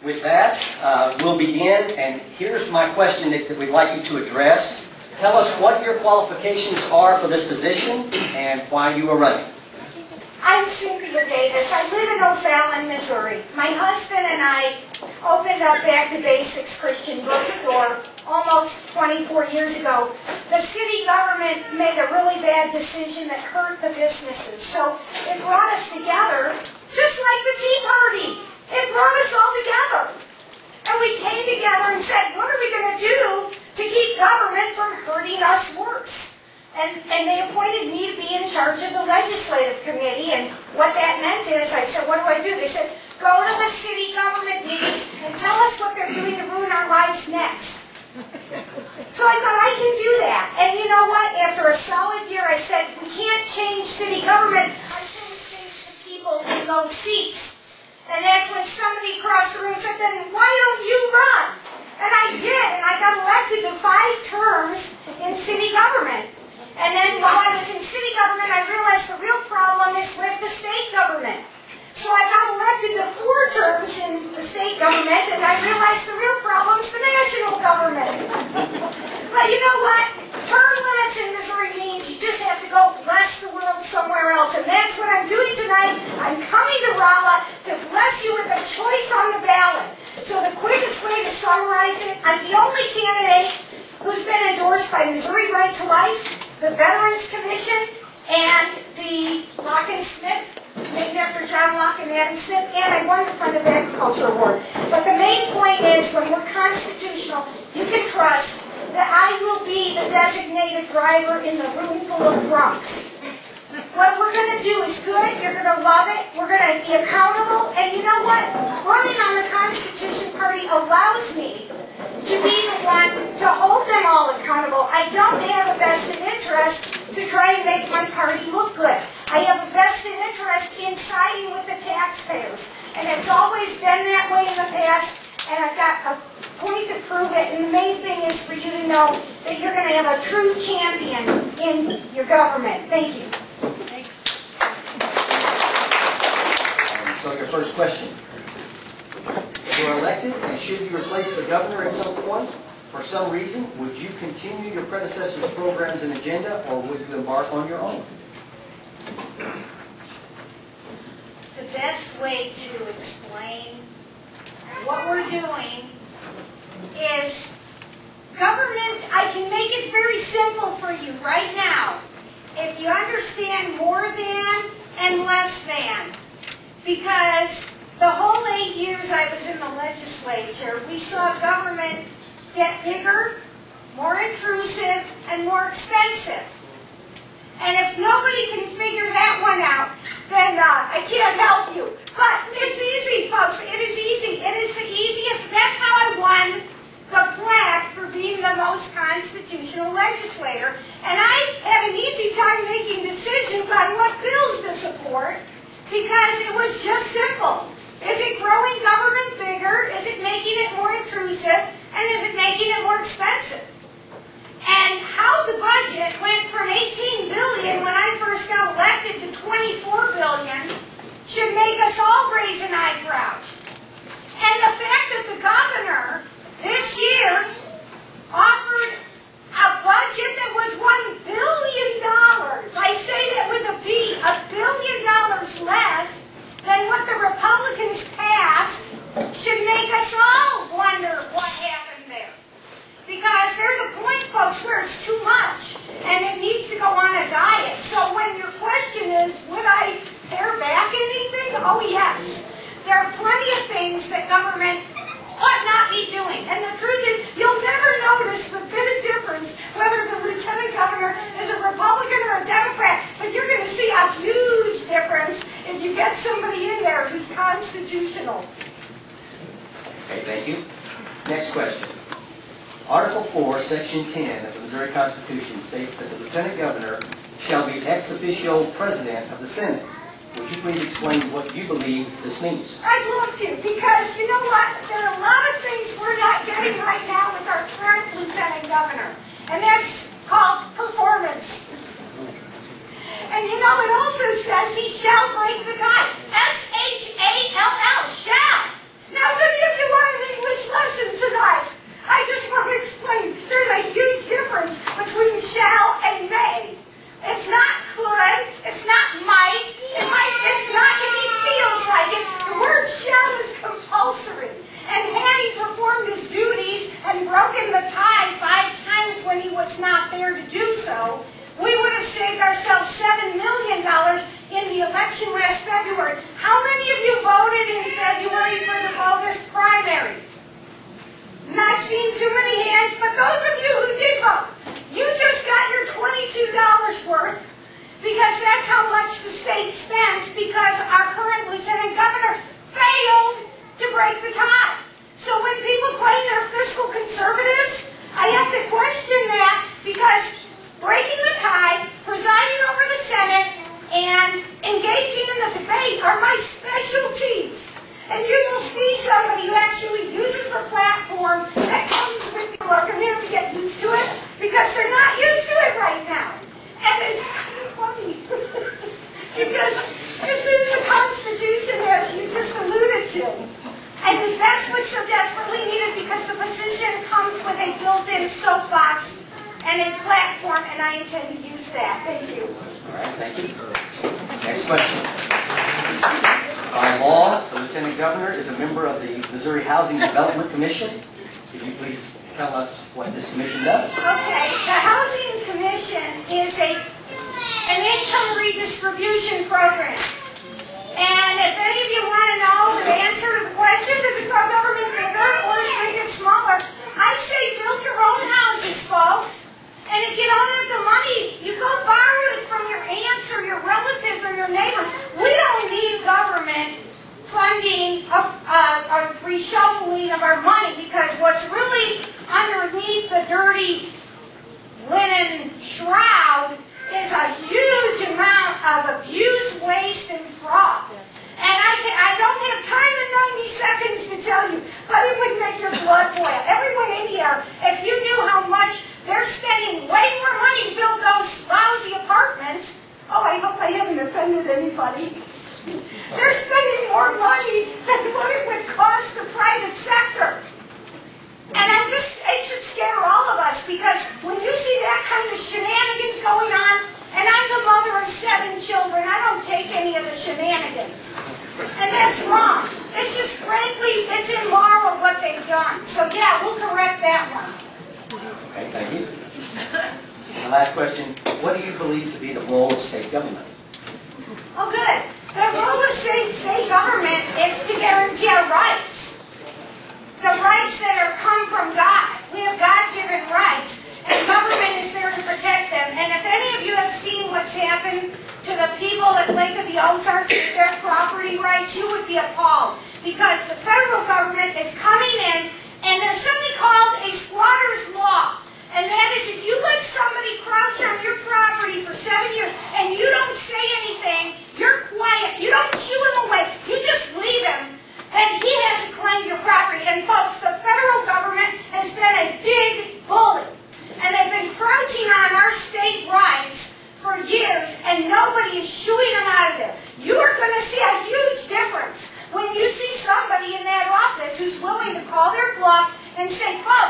With that, we'll begin, and here's my question that we'd like you to address. Tell us what your qualifications are for this position and why you are running. I'm Cynthia Davis. I live in O'Fallon, Missouri. My husband and I opened up Back to Basics Christian Bookstore almost 24 years ago. The city government made a really bad decision that hurt the businesses. So it brought us together, just like the Tea Party. It brought us all together. And we came together and said, what are we going to do to keep government from hurting us worse? And they appointed me to be in charge of the legislative committee, and what that meant is, I said, what do? They said, go to the city government meetings and tell us what they're doing to ruin our lives next. So I thought, I can do that. And you know what? After a solid year, I said, we can't change city government until we change the people in those seats. And that's when somebody across the room said, then why don't you run? And I did, and I got elected to 5 terms in city government. And then while I was in city government, I realized the real problem is with the state government. So I got elected to 4 terms in the state government, and I realized the real problem is the national government. But you know what? Term limits in Missouri means you just have to go bless the world somewhere else. And that's what I'm doing tonight. I'm coming to Rolla to bless you with a choice on the ballot. So the quickest way to summarize it, I'm the only candidate who's been endorsed by Missouri Right to Life, the Veterans Commission, and the Locke and Smith, named after John Locke and Adam Smith, and I won the Fund of Agriculture Award. But the main point is, when we're constitutional, you can trust that I will be the designated driver in the room full of drunks. What we're going to do is good, you're going to love it, we're going to be accountable, and you know what? Running on the Constitution Party allows me to be the one to hold them all accountable. I don't have a vested interest to try and make my party look good. I have a vested interest in siding with the taxpayers. And it's always been that way in the past, and I've got a point to prove it. And the main thing is for you to know that you're going to have a true champion in your government. Thank you. So your first question. If you are elected, and should you replace the governor at some point, for some reason, would you continue your predecessor's programs and agenda, or would you embark on your own? The best way to explain what we're doing is government, I can make it very simple for you right now. If you understand more than and less than, because the whole 8 years I was in the legislature, we saw government get bigger, more intrusive, and more expensive. And if nobody can figure that one out, then I can't help you. But it's easy, folks. It is easy. It is the easiest. That's how I won the plaque for being the most constitutional legislator. And I had an easy time making decisions on what bills to support because it was just simple. Is it growing government bigger? Is it making it more intrusive? And is it making it more expensive? And how the budget went from $18 billion when I first got elected to $24 billion should make us all raise an eyebrow. And the fact that the governor this year offered a budget that was $1 billion, I say that with a B, $1 billion less than what the Republicans passed, should make us all wonder what happened there. Because there's a point, folks, where it's too much, and it needs to go on a diet. So when your question is, would I pare back anything? Oh, yes. There are plenty of things that government ought not be doing. And the truth is, you'll never notice the bit of difference whether the lieutenant governor is a Republican or a Democrat, but you're going to see a huge difference if you get somebody in there who's constitutional. Okay, thank you. Next question. Article 4, Section 10 of the Missouri Constitution states that the Lieutenant Governor shall be ex officio President of the Senate. Would you please explain what you believe this means? I'd love to, because you know what? There are a lot of things we're not getting right now with our current Lieutenant Governor, and that's called performance. And you know, it also says he shall break the tie. S-H-A-L-L, shall. Now, many of you want actually uses the platform that comes with people are going to have to get used to it because they're not used to it right now. And it's kind of funny because it's in the Constitution, as you just alluded to. And that's what's so desperately needed because the position comes with a built-in soapbox and a platform, and I intend to use that. Thank you. All right, thank you. Next question. By law, the Lieutenant Governor is a member of the Missouri Housing Development Commission. Could you please tell us what this commission does? Okay, the Housing Commission is an income redistribution program. And if any of you want to know the answer to the question, does it grow government bigger or shrink it smaller? I say build your own houses, folks. And if you don't have the money, you go borrow it from your aunts or your relatives or your neighbors. We don't need government funding of reshuffling of our money because what's really underneath the dirty linen shroud is a huge amount of abuse, waste, and fraud. And I don't have time in 90 seconds to tell you, but it would make your blood boil. Everyone in here, if you knew how much they're spending way more money to build those lousy apartments. Oh, I hope I haven't offended anybody. They're spending more money than what it would cost the private sector. And it should scare all of us because when you see that kind of shenanigans going on, and I'm the mother of 7 children, I don't take any of the shenanigans. And that's wrong. It's just, frankly, it's immoral what they've done. So yeah, we'll correct that one. Okay, thank you. And the last question, what do you believe to be the role of state government? Oh, good. The role of state government is to guarantee our rights. The rights that come from God. We have God-given rights, and government is there to protect them. And if any of you have seen what's happened to the people at Lake of the Ozarks with their property rights, you would be appalled. Because the federal government is coming in, and there's something called a squatter's law. And that is if you let somebody crouch on your property for 7 years and you don't say anything, you're quiet, you don't shoo him away, you just leave him, and he has claimed your property. And folks, the federal government has been a big bully. And they've been crouching on our state rights for years, and nobody is shooing them out of there. You are going to see a huge difference when you see somebody in that office who's willing to call their bluff and say, folks,